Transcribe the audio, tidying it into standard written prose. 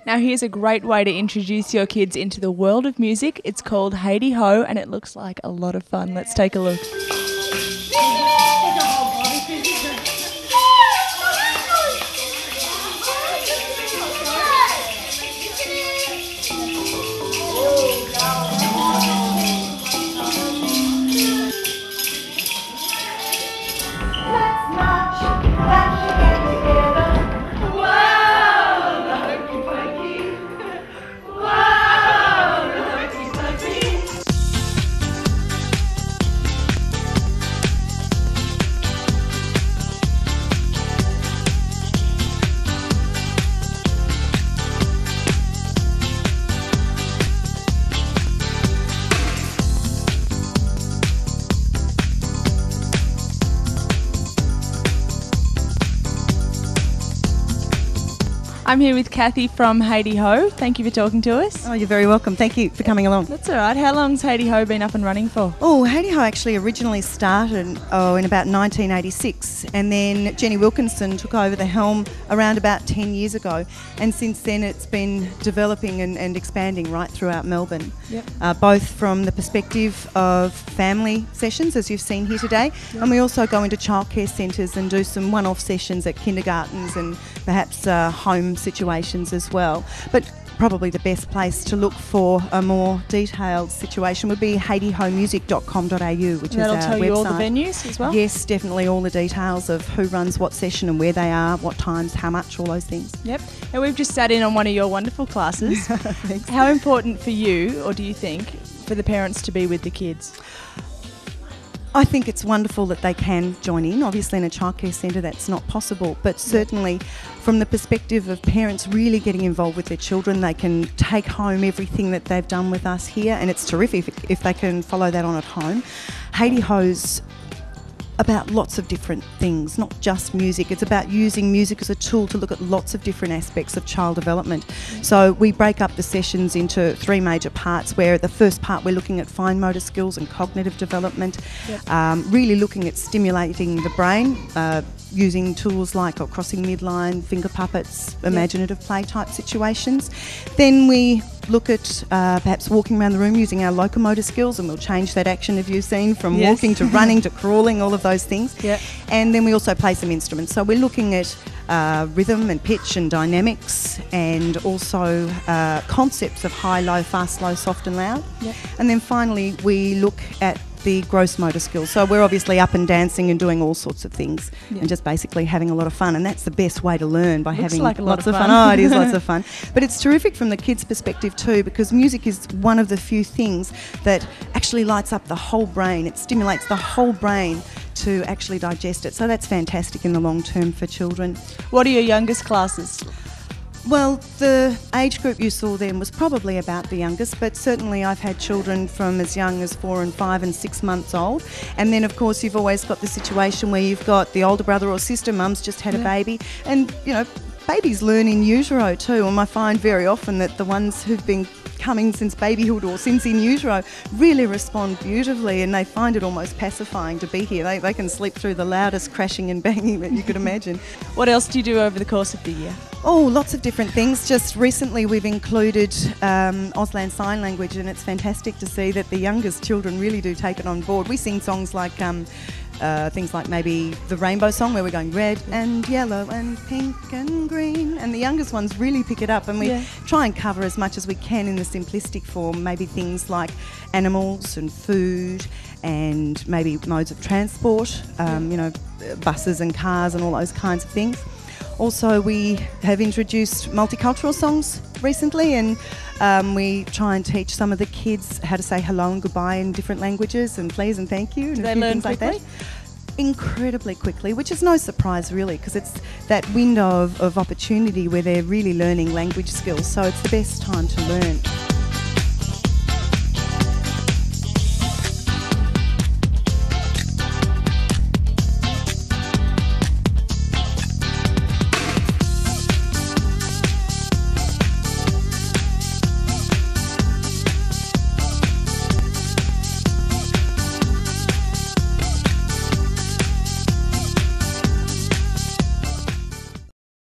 Now here's a great way to introduce your kids into the world of music. It's called Haiti Ho and it looks like a lot of fun. Let's take a look. I'm here with Kathy from Haiti Ho. Thank you for talking to us. Oh, you're very welcome. Thank you for coming along. That's all right. How long's Haiti Ho been up and running for? Oh, Haiti Ho actually originally started in about 1986, and then Jenny Wilkinson took over the helm around about 10 years ago, and since then it's been developing and expanding right throughout Melbourne. Yep. Both from the perspective of family sessions, as you've seen here today, yep. and we also go into childcare centres and do some one-off sessions at kindergartens and perhaps home situations as well. But probably the best place to look for a more detailed situation would be haitihomusic.com.au, which is our That'll tell website. you all the venues as well? Yes, definitely all the details of who runs what session and where they are, what times, how much, all those things. Yep. And we've just sat in on one of your wonderful classes. Thanks. How important for you, or do you think, for the parents to be with the kids? I think it's wonderful that they can join in. Obviously in a childcare centre that's not possible, but certainly from the perspective of parents really getting involved with their children, they can take home everything that they've done with us here, and it's terrific if they can follow that on at home. Haiti Ho's about lots of different things, not just music. It's about using music as a tool to look at lots of different aspects of child development. So we break up the sessions into three major parts, where the first part we're looking at fine motor skills and cognitive development, yep. Really looking at stimulating the brain, using tools like crossing midline, finger puppets, imaginative play type situations. Then we look at perhaps walking around the room using our locomotor skills, and we'll change that action, if you've seen, from walking to running to crawling, all of those things. Yep. And then we also play some instruments. So we're looking at rhythm and pitch and dynamics, and also concepts of high, low, fast, slow, soft and loud. Yep. And then finally we look at the gross motor skills. So we're obviously up and dancing and doing all sorts of things, and just basically having a lot of fun, and that's the best way to learn, by having like lots of fun. Oh, it is lots of fun. But it's terrific from the kids' perspective too, because music is one of the few things that actually lights up the whole brain. It stimulates the whole brain to actually digest it. So that's fantastic in the long term for children. What are your youngest classes? Well, the age group you saw then was probably about the youngest, but certainly I've had children from as young as 4 and 5 and 6 months old. And then of course you've always got the situation where you've got the older brother or sister, mum's just had a baby, and you know, babies learn in utero too, and I find very often that the ones who've been coming since babyhood or since in utero really respond beautifully, and they find it almost pacifying to be here. They can sleep through the loudest crashing and banging that you could imagine. What else do you do over the course of the year? Oh, lots of different things. Just recently we've included Auslan Sign Language, and it's fantastic to see that the youngest children really do take it on board. We sing songs like things like maybe the rainbow song, where we're going red and yellow and pink and green, and the youngest ones really pick it up, and we try and cover as much as we can in the simplistic form, maybe things like animals and food and maybe modes of transport, you know, buses and cars and all those kinds of things. Also, we have introduced multicultural songs recently, and we try and teach some of the kids how to say hello and goodbye in different languages, and please and thank you, and Do a they few learn things like quickly? that. Incredibly quickly, which is no surprise really, because it's that window of opportunity where they're really learning language skills, so it's the best time to learn.